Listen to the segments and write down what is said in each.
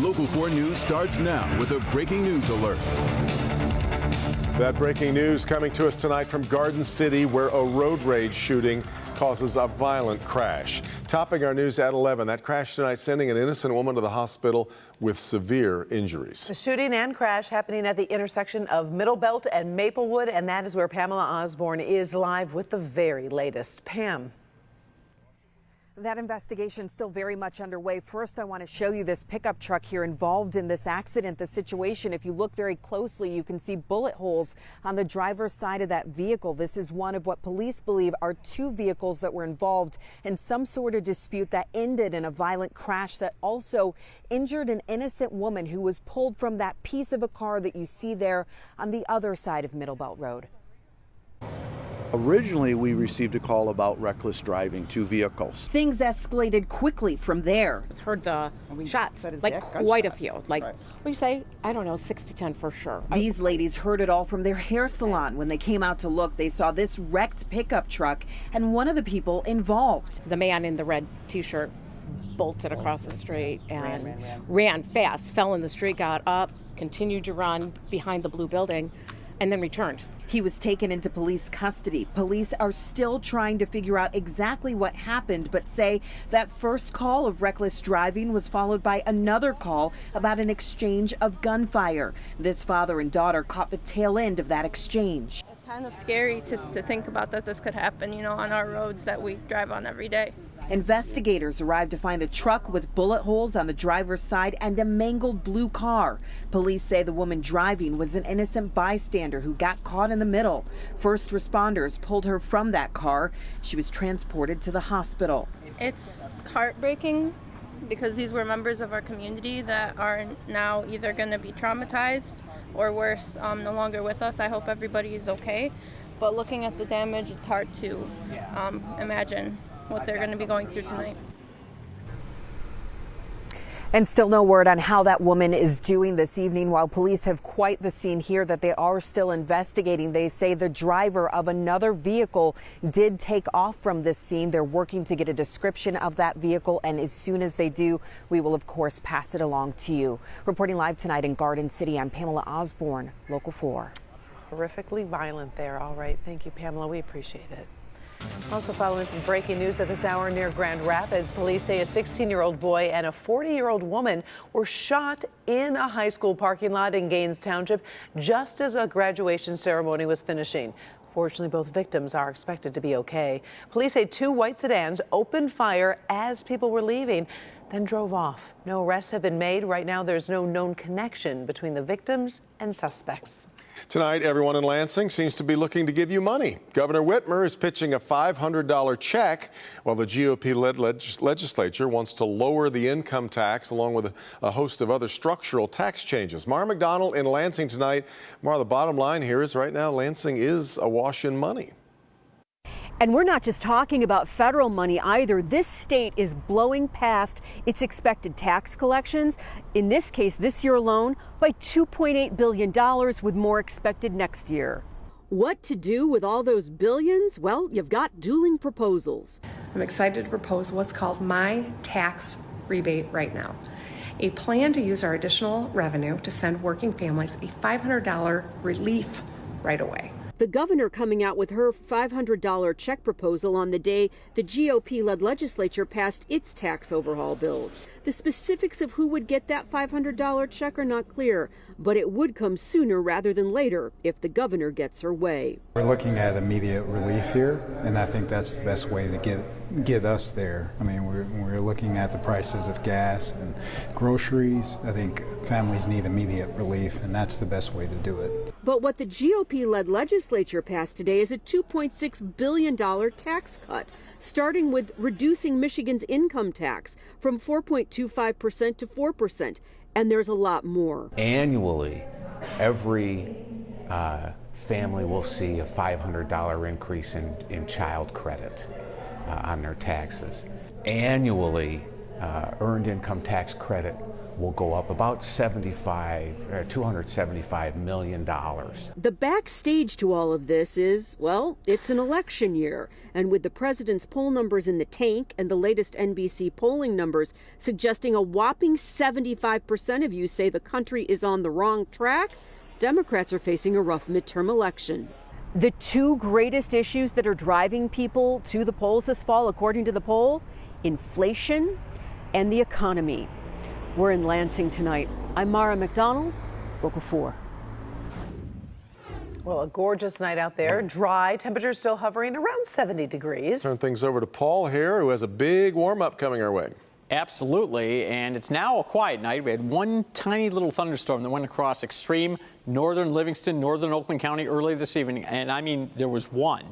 Local 4 News starts now with a breaking news alert. That breaking news coming to us tonight from Garden City, where a road rage shooting causes a violent crash. Topping our news at 11, that crash tonight sending an innocent woman to the hospital with severe injuries. The shooting and crash happening at the intersection of Middle Belt and Maplewood, and that is where Pamela Osborne is live with the very latest. Pam. That investigation still very much underway. First, I want to show you this pickup truck here involved in this accident. The situation, if you look very closely, you can see bullet holes on the driver's side of that vehicle. This is one of what police believe are two vehicles that were involved in some sort of dispute that ended in a violent crash that also injured an innocent woman who was pulled from that piece of a car that you see there on the other side of Middle Belt Road. Originally, we received a call about reckless driving, two vehicles. Things escalated quickly from there. Heard the shots, like quite a few. Like, what do you say? I don't know, 6 to 10 for sure. These ladies heard it all from their hair salon. When they came out to look, they saw this wrecked pickup truck and one of the people involved. The man in the red T-shirt bolted across the street and ran fast, fell in the street, got up, continued to run behind the blue building, and then returned. He was taken into police custody. Police are still trying to figure out exactly what happened, but say that first call of reckless driving was followed by another call about an exchange of gunfire. This father and daughter caught the tail end of that exchange. It's kind of scary to think about that this could happen, you know, on our roads that we drive on every day. Investigators arrived to find the truck with bullet holes on the driver's side and a mangled blue car. Police say the woman driving was an innocent bystander who got caught in the middle. First responders pulled her from that car. She was transported to the hospital. It's heartbreaking because these were members of our community that are now either going to be traumatized or worse, no longer with us. I hope everybody is okay. But looking at the damage, it's hard to imagine what they're going to be going through tonight. And still no word on how that woman is doing this evening. While police have quite the scene here that they are still investigating, they say the driver of another vehicle did take off from this scene. They're working to get a description of that vehicle, and as soon as they do, we will of course pass it along to you. Reporting live tonight in Garden City, I'm Pamela Osborne, Local 4. Horrifically violent there. All right. Thank you, Pamela. We appreciate it. Also following some breaking news at this hour near Grand Rapids, police say a 16-year-old boy and a 40-year-old woman were shot in a high school parking lot in Gaines Township just as a graduation ceremony was finishing. Fortunately, both victims are expected to be okay. Police say two white sedans opened fire as people were leaving, then drove off. No arrests have been made. Right now, there's no known connection between the victims and suspects. Tonight, everyone in Lansing seems to be looking to give you money. Governor Whitmer is pitching a $500 check, while the GOP-led legislature wants to lower the income tax along with a host of other structural tax changes. Mara McDonald in Lansing tonight. Mara, the bottom line here is right now Lansing is awash in money. And we're not just talking about federal money either. This state is blowing past its expected tax collections, in this case this year alone, by $2.8 billion, with more expected next year. What to do with all those billions? Well, you've got dueling proposals. I'm excited to propose what's called My Tax Rebate Right Now, a plan to use our additional revenue to send working families a $500 relief right away. The governor coming out with her $500 check proposal on the day the GOP-led legislature passed its tax overhaul bills. The specifics of who would get that $500 check are not clear, but it would come sooner rather than later if the governor gets her way. We're looking at immediate relief here, and I think that's the best way to get us there. I mean, we're looking at the prices of gas and groceries. I think families need immediate relief, and that's the best way to do it. But what the GOP-led legislature passed today is a $2.6 billion tax cut, starting with reducing Michigan's income tax from 4.25% to 4%. And there's a lot more. Annually, every family will see a $500 increase in child credit on their taxes. Annually, earned income tax credit will go up about $275 million. The backstage to all of this is, well, it's an election year. And with the president's poll numbers in the tank and the latest NBC polling numbers suggesting a whopping 75% of you say the country is on the wrong track, Democrats are facing a rough midterm election. The two greatest issues that are driving people to the polls this fall, according to the poll, inflation and the economy. We're in Lansing tonight. I'm Mara McDonald, Local 4. Well, a gorgeous night out there. Dry, temperatures still hovering around 70 degrees. Turn things over to Paul here, who has a big warm-up coming our way. Absolutely, and it's now a quiet night. We had one tiny little thunderstorm that went across extreme northern Livingston, northern Oakland County early this evening, and I mean, there was one.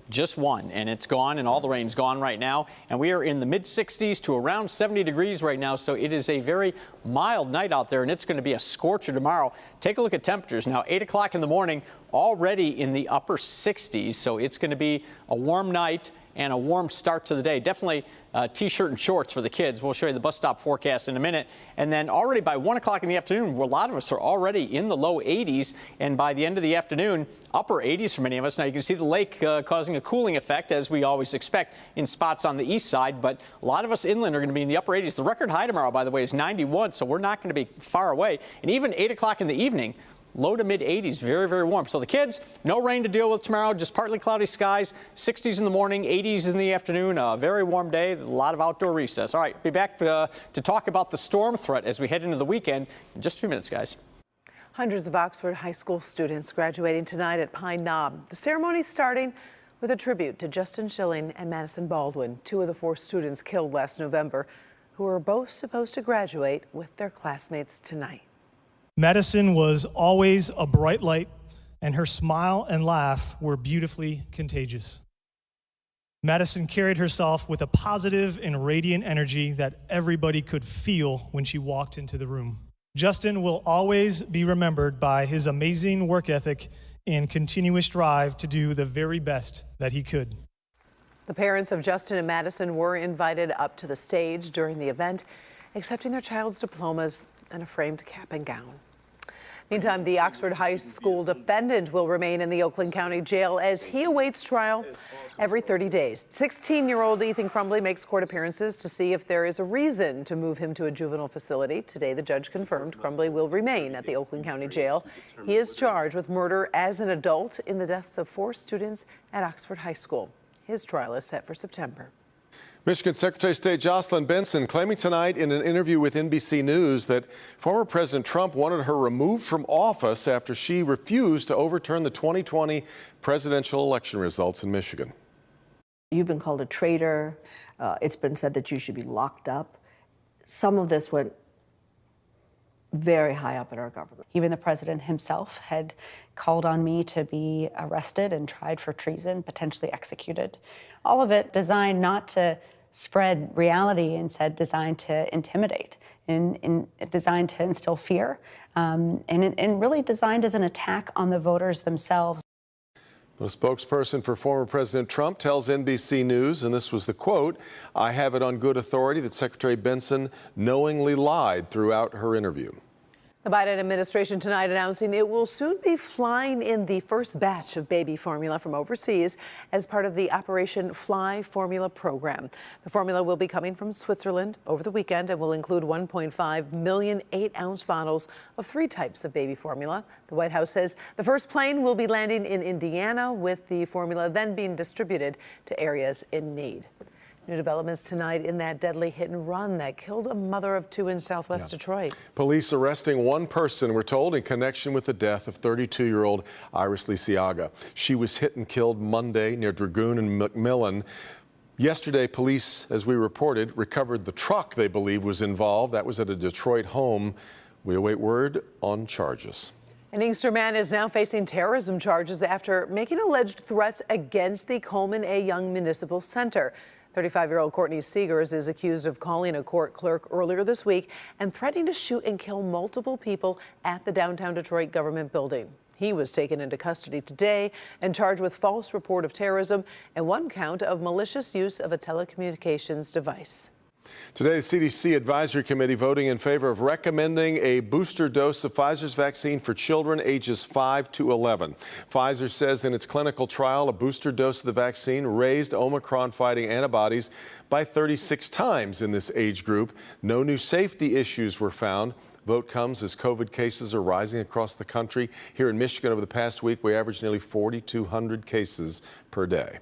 Just one, and it's gone, and all the rain's gone right now. And we are in the mid-60s to around 70 degrees right now, so it is a very mild night out there, and it's going to be a scorcher tomorrow. Take a look at temperatures. Now, 8 o'clock in the morning, already in the upper 60s, so it's going to be a warm night and a warm start to the day. Definitely T-shirt and shorts for the kids. We'll show you the bus stop forecast in a minute. And then already by 1 o'clock in the afternoon, a lot of us are already in the low 80s. And by the end of the afternoon, upper 80s for many of us. Now you can see the lake causing a cooling effect, as we always expect in spots on the east side. But a lot of us inland are going to be in the upper 80s. The record high tomorrow, by the way, is 91. So we're not going to be far away. And even 8 o'clock in the evening, low to mid 80s, very, very warm. So the kids, no rain to deal with tomorrow, just partly cloudy skies, 60s in the morning, 80s in the afternoon, a very warm day, a lot of outdoor recess. All right, be back to talk about the storm threat as we head into the weekend in just a few minutes, guys. Hundreds of Oxford High School students graduating tonight at Pine Knob. The ceremony starting with a tribute to Justin Schilling and Madison Baldwin, two of the four students killed last November, who are both supposed to graduate with their classmates tonight. Madison was always a bright light, and her smile and laugh were beautifully contagious. Madison carried herself with a positive and radiant energy that everybody could feel when she walked into the room. Justin will always be remembered by his amazing work ethic and continuous drive to do the very best that he could. The parents of Justin and Madison were invited up to the stage during the event, accepting their child's diplomas and a framed cap and gown. Meantime, the Oxford High School defendant will remain in the Oakland County Jail as he awaits trial every 30 days. 16-year-old Ethan Crumbley makes court appearances to see if there is a reason to move him to a juvenile facility. Today, the judge confirmed Crumbley will remain at the Oakland County Jail. He is charged with murder as an adult in the deaths of 4 students at Oxford High School. His trial is set for September. Michigan Secretary of State Jocelyn Benson claiming tonight in an interview with NBC News that former President Trump wanted her removed from office after she refused to overturn the 2020 presidential election results in Michigan. You've been called a traitor. It's been said that you should be locked up. Some of this went very high up in our government. Even the president himself had called on me to be arrested and tried for treason, potentially executed. All of it designed not to spread reality, instead designed to intimidate and designed to instill fear, and really designed as an attack on the voters themselves. The spokesperson for former President Trump tells NBC News, and this was the quote, "I have it on good authority that Secretary Benson knowingly lied throughout her interview." The Biden administration tonight announcing it will soon be flying in the first batch of baby formula from overseas as part of the Operation Fly Formula program. The formula will be coming from Switzerland over the weekend and will include 1.5 million 8-ounce bottles of 3 types of baby formula. The White House says the first plane will be landing in Indiana, with the formula then being distributed to areas in need. New developments tonight in that deadly hit and run that killed a mother of 2 in southwest Detroit. Police arresting one person, we're told, in connection with the death of 32-year-old Iris Lisiaga. She was hit and killed Monday near Dragoon and McMillan. Yesterday, police, as we reported, recovered the truck they believe was involved. That was at a Detroit home. We await word on charges. An INKSTER man is now facing terrorism charges after making alleged threats against the Coleman A. Young Municipal Center. 35-year-old Courtney Seegers is accused of calling a court clerk earlier this week and threatening to shoot and kill multiple people at the downtown Detroit government building. He was taken into custody today and charged with false report of terrorism and 1 count of malicious use of a telecommunications device. Today, the CDC Advisory Committee voting in favor of recommending a booster dose of Pfizer's vaccine for children ages 5 to 11. Pfizer says in its clinical trial, a booster dose of the vaccine raised Omicron-fighting antibodies by 36 times in this age group. No new safety issues were found. Vote comes as COVID cases are rising across the country. Here in Michigan over the past week, we averaged nearly 4,200 cases per day.